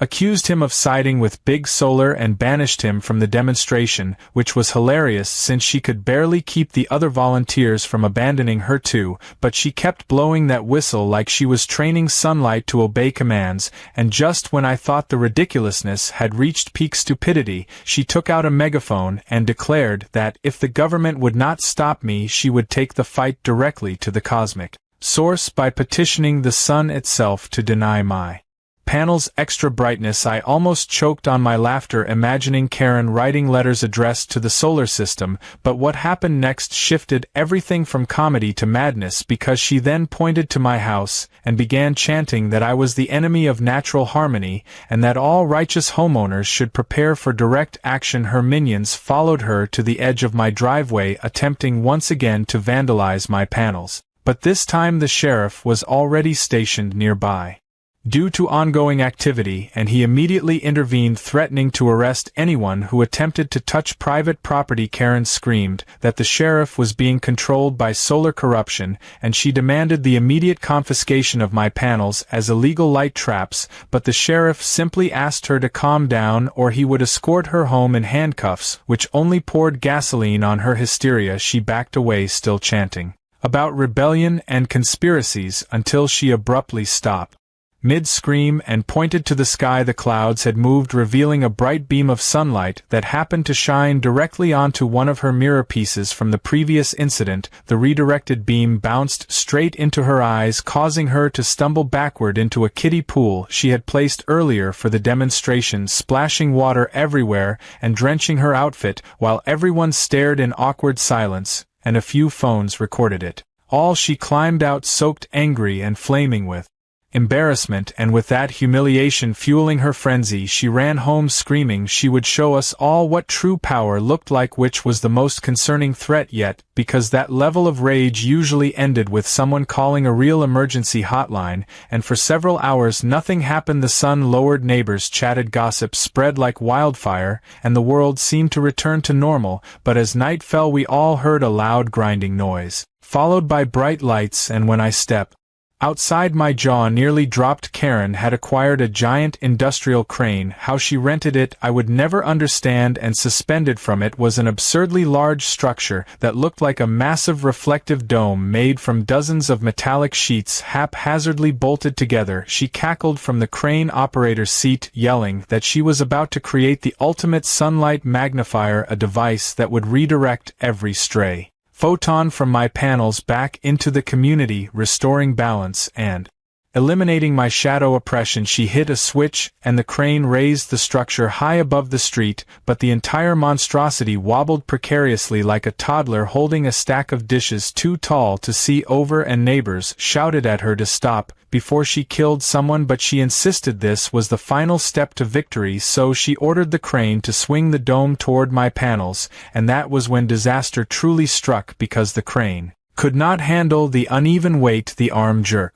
accused him of siding with Big Solar and banished him from the demonstration, which was hilarious since she could barely keep the other volunteers from abandoning her too. But she kept blowing that whistle like she was training sunlight to obey commands, and just when I thought the ridiculousness had reached peak stupidity, she took out a megaphone and declared that if the government would not stop me, she would take the fight directly to the cosmic source by petitioning the sun itself to deny my panel's extra brightness. I almost choked on my laughter imagining Karen writing letters addressed to the solar system, but what happened next shifted everything from comedy to madness, because she then pointed to my house and began chanting that I was the enemy of natural harmony and that all righteous homeowners should prepare for direct action. Her minions followed her to the edge of my driveway, attempting once again to vandalize my panels. But this time the sheriff was already stationed nearby. due to ongoing activity, and he immediately intervened, threatening to arrest anyone who attempted to touch private property. Karen screamed that the sheriff was being controlled by solar corruption, and she demanded the immediate confiscation of my panels as illegal light traps, but the sheriff simply asked her to calm down or he would escort her home in handcuffs, which only poured gasoline on her hysteria. She backed away, still chanting about rebellion and conspiracies, until she abruptly stopped mid-scream and pointed to the sky. The clouds had moved, revealing a bright beam of sunlight that happened to shine directly onto one of her mirror pieces from the previous incident. The redirected beam bounced straight into her eyes, causing her to stumble backward into a kiddie pool she had placed earlier for the demonstration, splashing water everywhere and drenching her outfit, while everyone stared in awkward silence, and a few phones recorded it all. She climbed out, soaked, angry, and flaming with embarrassment, and with that humiliation fueling her frenzy, she ran home screaming she would show us all what true power looked like, which was the most concerning threat yet, because that level of rage usually ended with someone calling a real emergency hotline, and for several hours nothing happened. The sun lowered, neighbors chatted, gossip spread like wildfire, and the world seemed to return to normal. But as night fell, we all heard a loud grinding noise, followed by bright lights, and when I stepped outside, my jaw nearly dropped. Karen had acquired a giant industrial crane. How she rented it I would never understand, and suspended from it was an absurdly large structure that looked like a massive reflective dome made from dozens of metallic sheets haphazardly bolted together. She cackled from the crane operator's seat, yelling that she was about to create the ultimate sunlight magnifier, a device that would redirect every stray photon from my panels back into the community, restoring balance and eliminating my shadow oppression. She hit a switch, and the crane raised the structure high above the street, but the entire monstrosity wobbled precariously like a toddler holding a stack of dishes too tall to see over, and neighbors shouted at her to stop before she killed someone, but she insisted this was the final step to victory, so she ordered the crane to swing the dome toward my panels, and that was when disaster truly struck, because the crane could not handle the uneven weight. The arm jerked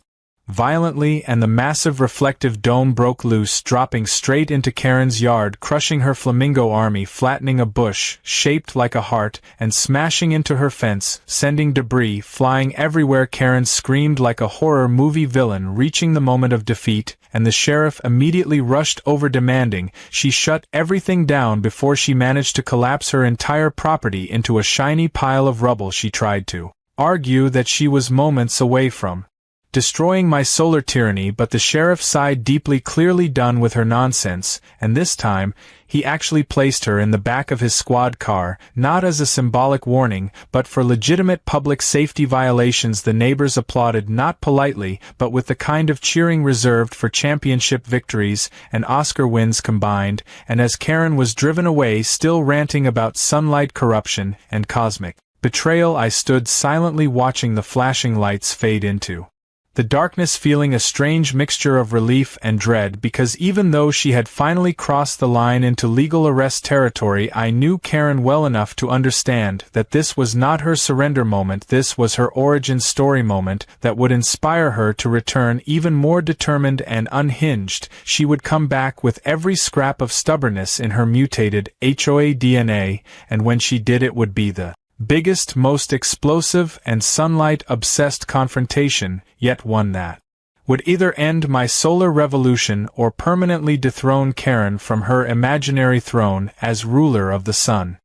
violently, and the massive reflective dome broke loose, dropping straight into Karen's yard, crushing her flamingo army, flattening a bush shaped like a heart, and smashing into her fence, sending debris flying everywhere. Karen screamed like a horror movie villain reaching the moment of defeat, and the sheriff immediately rushed over, demanding she shut everything down before she managed to collapse her entire property into a shiny pile of rubble. She tried to argue that she was moments away from destroying my solar tyranny, but the sheriff sighed deeply, clearly done with her nonsense, and this time, he actually placed her in the back of his squad car, not as a symbolic warning, but for legitimate public safety violations. The neighbors applauded, not politely, but with the kind of cheering reserved for championship victories and Oscar wins combined, and as Karen was driven away, still ranting about sunlight corruption and cosmic betrayal, I stood silently watching the flashing lights fade into the darkness, feeling a strange mixture of relief and dread, because even though she had finally crossed the line into legal arrest territory, I knew Karen well enough to understand that this was not her surrender moment. This was her origin story moment that would inspire her to return even more determined and unhinged. She would come back with every scrap of stubbornness in her mutated HOA DNA, and when she did, it would be the biggest, most explosive and sunlight-obsessed confrontation, yet one that would either end my solar revolution or permanently dethrone Karen from her imaginary throne as ruler of the sun.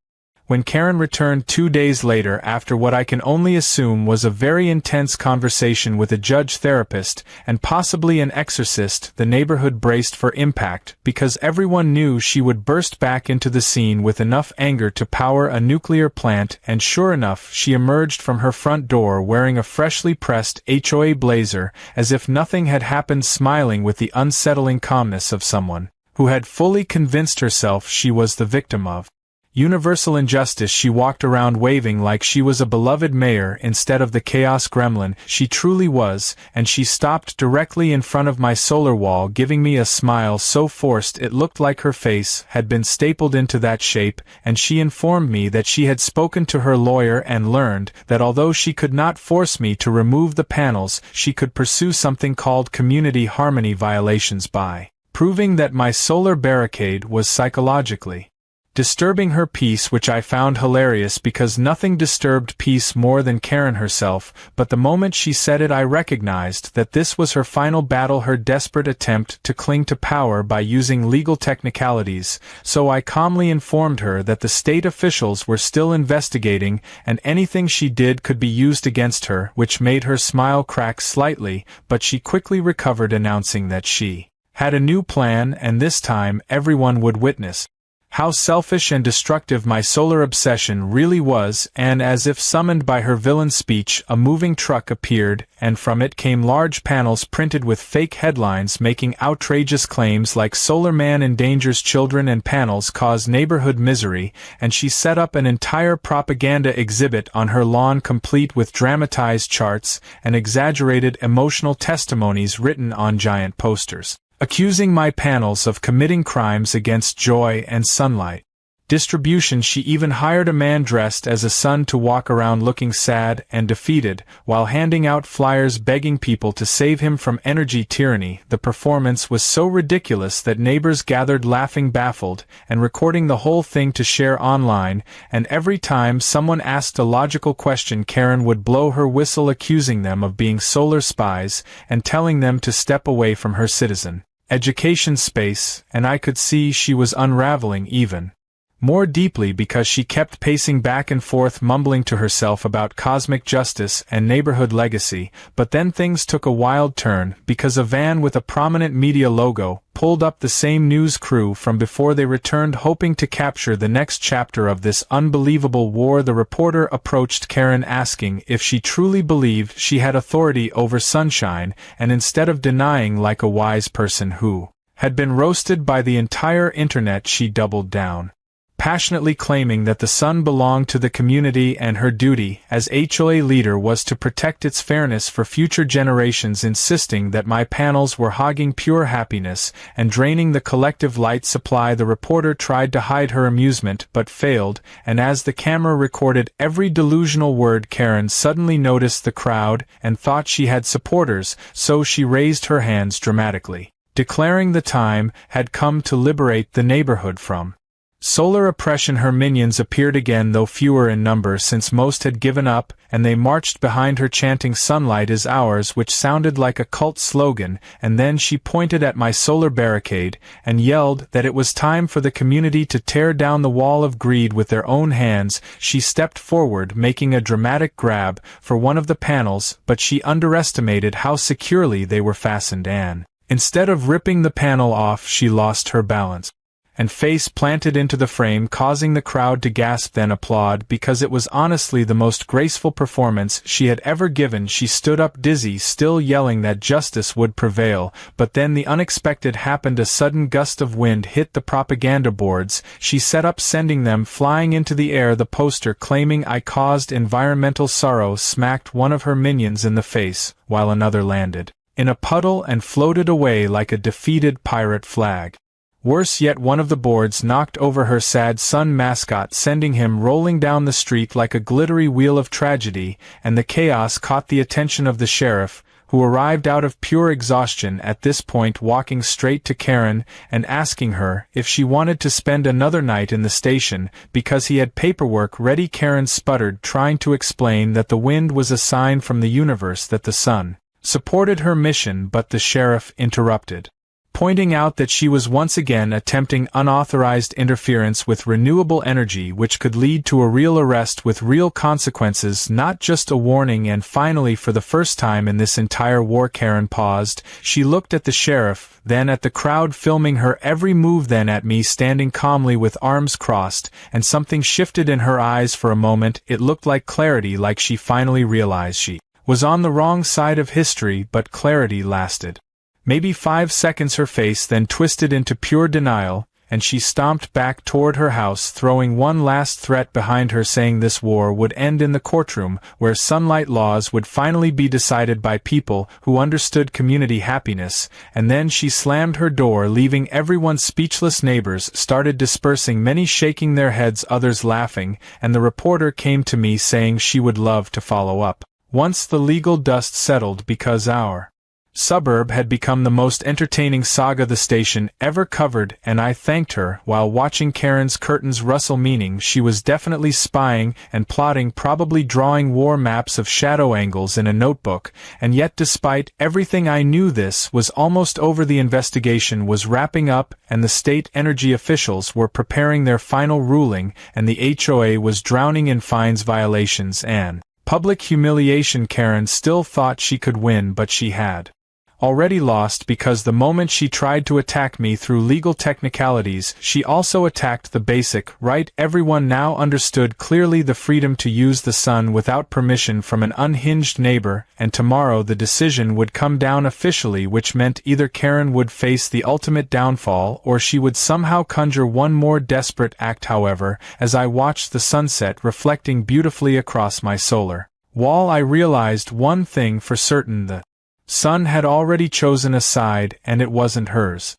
When Karen returned 2 days later, after what I can only assume was a very intense conversation with a judge-therapist and possibly an exorcist, the neighborhood braced for impact, because everyone knew she would burst back into the scene with enough anger to power a nuclear plant, and sure enough, she emerged from her front door wearing a freshly pressed HOA blazer, as if nothing had happened, smiling with the unsettling calmness of someone who had fully convinced herself she was the victim of Universal injustice. She walked around waving like she was a beloved mayor instead of the chaos gremlin she truly was, and she stopped directly in front of my solar wall, giving me a smile so forced it looked like her face had been stapled into that shape, and she informed me that she had spoken to her lawyer and learned that although she could not force me to remove the panels, she could pursue something called community harmony violations by proving that my solar barricade was psychologically disturbing her peace, which I found hilarious because nothing disturbed peace more than Karen herself, but the moment she said it I recognized that this was her final battle, her desperate attempt to cling to power by using legal technicalities, so I calmly informed her that the state officials were still investigating and anything she did could be used against her, which made her smile crack slightly, but she quickly recovered, announcing that she had a new plan and this time everyone would witness how selfish and destructive my solar obsession really was, and as if summoned by her villain speech, a moving truck appeared, and from it came large panels printed with fake headlines making outrageous claims like "Solar Man endangers children" and "Panels cause neighborhood misery," and she set up an entire propaganda exhibit on her lawn complete with dramatized charts and exaggerated emotional testimonies written on giant posters, accusing my panels of committing crimes against joy and sunlight distribution. She even hired a man dressed as a sun to walk around looking sad and defeated, while handing out flyers begging people to save him from energy tyranny. The performance was so ridiculous that neighbors gathered laughing, baffled, and recording the whole thing to share online, and every time someone asked a logical question, Karen would blow her whistle, accusing them of being solar spies and telling them to step away from her citizen education space, and I could see she was unraveling even more deeply because she kept pacing back and forth, mumbling to herself about cosmic justice and neighborhood legacy. But then things took a wild turn because a van with a prominent media logo pulled up, the same news crew from before they returned, hoping to capture the next chapter of this unbelievable war. The reporter approached Karen asking if she truly believed she had authority over sunshine, and instead of denying like a wise person who had been roasted by the entire internet, she doubled down, passionately claiming that the sun belonged to the community and her duty as HOA leader was to protect its fairness for future generations, insisting that my panels were hogging pure happiness and draining the collective light supply. The reporter tried to hide her amusement but failed, and as the camera recorded every delusional word, Karen suddenly noticed the crowd and thought she had supporters, so she raised her hands dramatically, declaring the time had come to liberate the neighborhood from solar oppression. Her minions appeared again, though fewer in number since most had given up, and they marched behind her chanting "Sunlight is ours," which sounded like a cult slogan, and then she pointed at my solar barricade and yelled that it was time for the community to tear down the wall of greed with their own hands. She stepped forward, making a dramatic grab for one of the panels, but she underestimated how securely they were fastened, and instead of ripping the panel off, she lost her balance and face planted into the frame, causing the crowd to gasp then applaud because it was honestly the most graceful performance she had ever given. She stood up dizzy, still yelling that justice would prevail, but then the unexpected happened. A sudden gust of wind hit the propaganda boards she set up, sending them flying into the air. The poster claiming I caused environmental sorrow smacked one of her minions in the face, while another landed in a puddle and floated away like a defeated pirate flag. Worse yet, one of the boards knocked over her sad sun mascot, sending him rolling down the street like a glittery wheel of tragedy, and the chaos caught the attention of the sheriff, who arrived out of pure exhaustion at this point, walking straight to Karen and asking her if she wanted to spend another night in the station because he had paperwork ready. Karen sputtered, trying to explain that the wind was a sign from the universe that the sun supported her mission, but the sheriff interrupted, pointing out that she was once again attempting unauthorized interference with renewable energy, which could lead to a real arrest with real consequences, not just a warning. And finally, for the first time in this entire war, Karen paused. She looked at the sheriff, then at the crowd filming her every move, then at me standing calmly with arms crossed, and something shifted in her eyes for a moment. It looked like clarity, like she finally realized she was on the wrong side of history, but clarity lasted maybe 5 seconds. Her face then twisted into pure denial, and she stomped back toward her house, throwing one last threat behind her, saying this war would end in the courtroom, where sunlight laws would finally be decided by people who understood community happiness, and then she slammed her door, leaving everyone speechless. Neighbors started dispersing, many shaking their heads, others laughing, and the reporter came to me saying she would love to follow up once the legal dust settled, because our suburb had become the most entertaining saga the station ever covered, and I thanked her while watching Karen's curtains rustle, meaning she was definitely spying and plotting, probably drawing war maps of shadow angles in a notebook. And yet, despite everything, I knew this was almost over. The investigation was wrapping up, and the state energy officials were preparing their final ruling, and the HOA was drowning in fines, violations, and public humiliation. Karen still thought she could win, but she had already lost, because the moment she tried to attack me through legal technicalities, she also attacked the basic right everyone now understood clearly: the freedom to use the sun without permission from an unhinged neighbor. And tomorrow the decision would come down officially, which meant either Karen would face the ultimate downfall or she would somehow conjure one more desperate act. However, as I watched the sunset reflecting beautifully across my solar wall, I realized one thing for certain: the sun had already chosen a side, and it wasn't hers.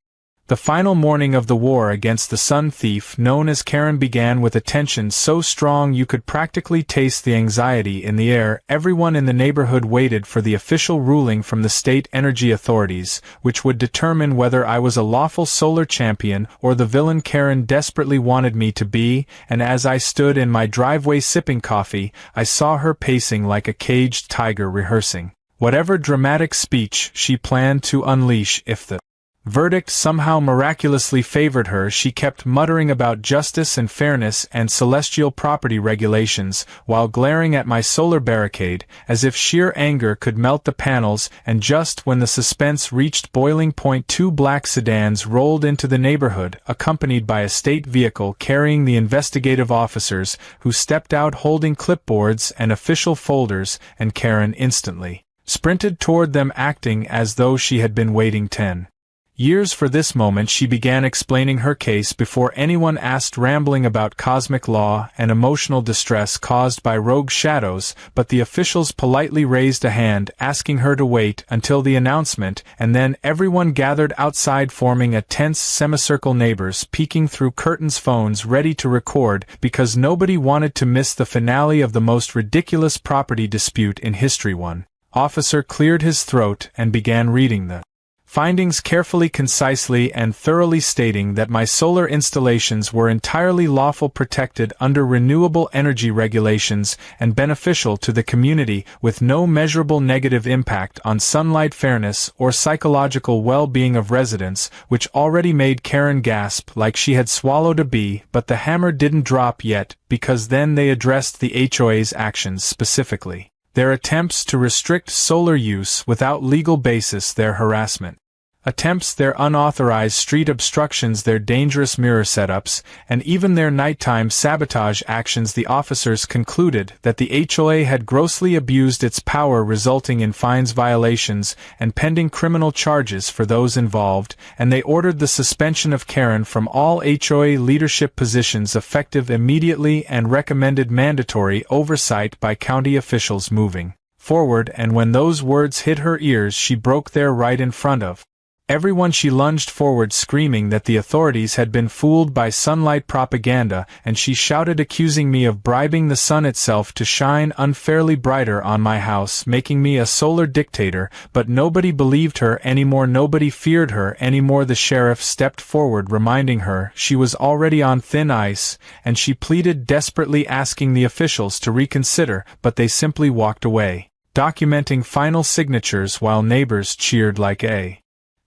The final morning of the war against the sun thief known as Karen began with a tension so strong you could practically taste the anxiety in the air. Everyone in the neighborhood waited for the official ruling from the state energy authorities, which would determine whether I was a lawful solar champion or the villain Karen desperately wanted me to be. And as I stood in my driveway sipping coffee, I saw her pacing like a caged tiger, rehearsing whatever dramatic speech she planned to unleash if the verdict somehow miraculously favored her. She kept muttering about justice and fairness and celestial property regulations while glaring at my solar barricade, as if sheer anger could melt the panels. And just when the suspense reached boiling point, two black sedans rolled into the neighborhood, accompanied by a state vehicle carrying the investigative officers, who stepped out holding clipboards and official folders, and Karen instantly sprinted toward them, acting as though she had been waiting 10 years for this moment. She began explaining her case before anyone asked, rambling about cosmic law and emotional distress caused by rogue shadows, but the officials politely raised a hand, asking her to wait until the announcement, and then everyone gathered outside, forming a tense semicircle, neighbors peeking through curtains, phones ready to record, because nobody wanted to miss the finale of the most ridiculous property dispute in history. One officer cleared his throat and began reading the findings carefully, concisely, and thoroughly, stating that my solar installations were entirely lawful, protected under renewable energy regulations, and beneficial to the community, with no measurable negative impact on sunlight, fairness, or psychological well-being of residents, which already made Karen gasp like she had swallowed a bee. But the hammer didn't drop yet, because then they addressed the HOA's actions specifically: their attempts to restrict solar use without legal basis, their harassment attempts, their unauthorized street obstructions, their dangerous mirror setups, and even their nighttime sabotage actions. The officers concluded that the HOA had grossly abused its power, resulting in fines, violations, and pending criminal charges for those involved, and they ordered the suspension of Karen from all HOA leadership positions effective immediately, and recommended mandatory oversight by county officials moving forward. And when those words hit her ears, she broke there right in front of everyone. She lunged forward, screaming that the authorities had been fooled by sunlight propaganda, and she shouted, accusing me of bribing the sun itself to shine unfairly brighter on my house, making me a solar dictator. But nobody believed her anymore, nobody feared her anymore. The sheriff stepped forward, reminding her she was already on thin ice, and she pleaded desperately, asking the officials to reconsider, but they simply walked away, documenting final signatures while neighbors cheered like a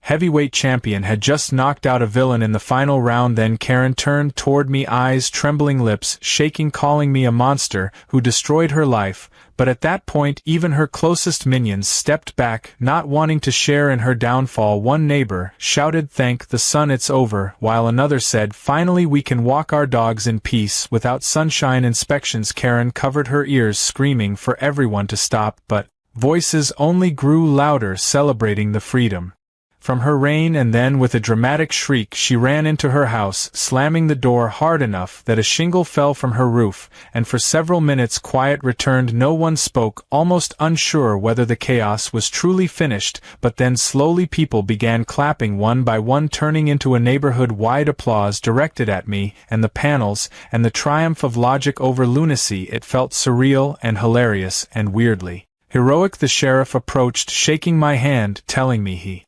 heavyweight champion had just knocked out a villain in the final round. Then Karen turned toward me, eyes trembling, lips shaking, calling me a monster who destroyed her life. But at that point, even her closest minions stepped back, not wanting to share in her downfall. One neighbor shouted, "Thank the sun it's over," while another said, "Finally we can walk our dogs in peace without sunshine inspections." Karen covered her ears, screaming for everyone to stop, but voices only grew louder, celebrating the freedom from her reign, and then with a dramatic shriek she ran into her house, slamming the door hard enough that a shingle fell from her roof, and for several minutes quiet returned. No one spoke, almost unsure whether the chaos was truly finished, but then slowly people began clapping one by one, turning into a neighborhood-wide applause directed at me and the panels, and the triumph of logic over lunacy. It felt surreal and hilarious and weirdly heroic. The sheriff approached, shaking my hand, telling me he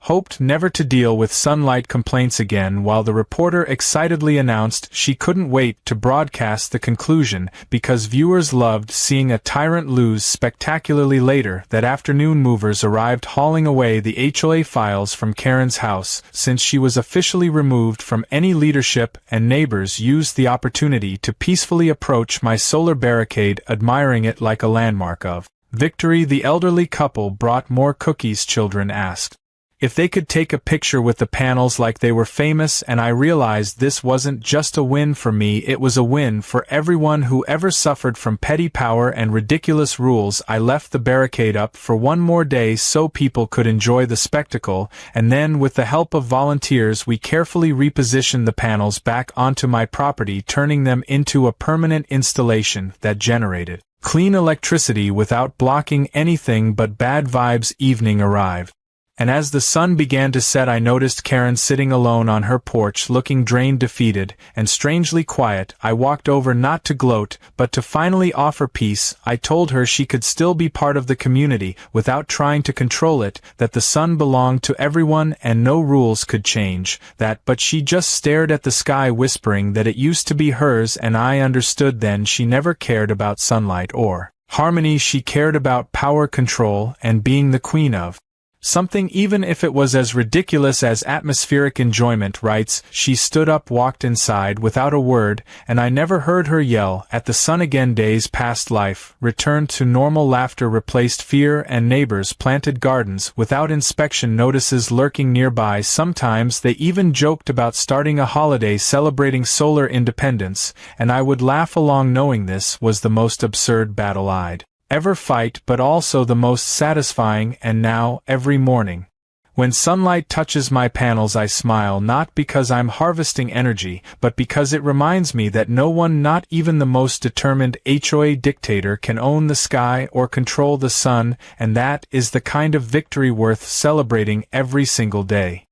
hoped never to deal with sunlight complaints again, while the reporter excitedly announced she couldn't wait to broadcast the conclusion because viewers loved seeing a tyrant lose spectacularly. Later that afternoon, movers arrived hauling away the HOA files from Karen's house, since she was officially removed from any leadership, and neighbors used the opportunity to peacefully approach my solar barricade, admiring it like a landmark of victory. The elderly couple brought more cookies. Children asked if they could take a picture with the panels like they were famous, and I realized this wasn't just a win for me, it was a win for everyone who ever suffered from petty power and ridiculous rules. I left the barricade up for one more day so people could enjoy the spectacle, and then with the help of volunteers we carefully repositioned the panels back onto my property, turning them into a permanent installation that generated clean electricity without blocking anything but bad vibes. Evening arrived, and as the sun began to set I noticed Karen sitting alone on her porch, looking drained, defeated, and strangely quiet. I walked over, not to gloat, but to finally offer peace. I told her she could still be part of the community without trying to control it, that the sun belonged to everyone and no rules could change that, but she just stared at the sky, whispering that it used to be hers, and I understood then. She never cared about sunlight or harmony, she cared about power, control, and being the queen of something, even if it was as ridiculous as atmospheric enjoyment. Writes, she stood up, walked inside without a word, and I never heard her yell at the sun again. Days passed, life returned to normal, laughter replaced fear, and neighbors planted gardens without inspection notices lurking nearby. Sometimes they even joked about starting a holiday celebrating solar independence, and I would laugh along, knowing this was the most absurd battle I'd ever fight, but also the most satisfying. And now, every morning, when sunlight touches my panels, I smile, not because I'm harvesting energy, but because it reminds me that no one, not even the most determined HOA dictator, can own the sky or control the sun, and that is the kind of victory worth celebrating every single day.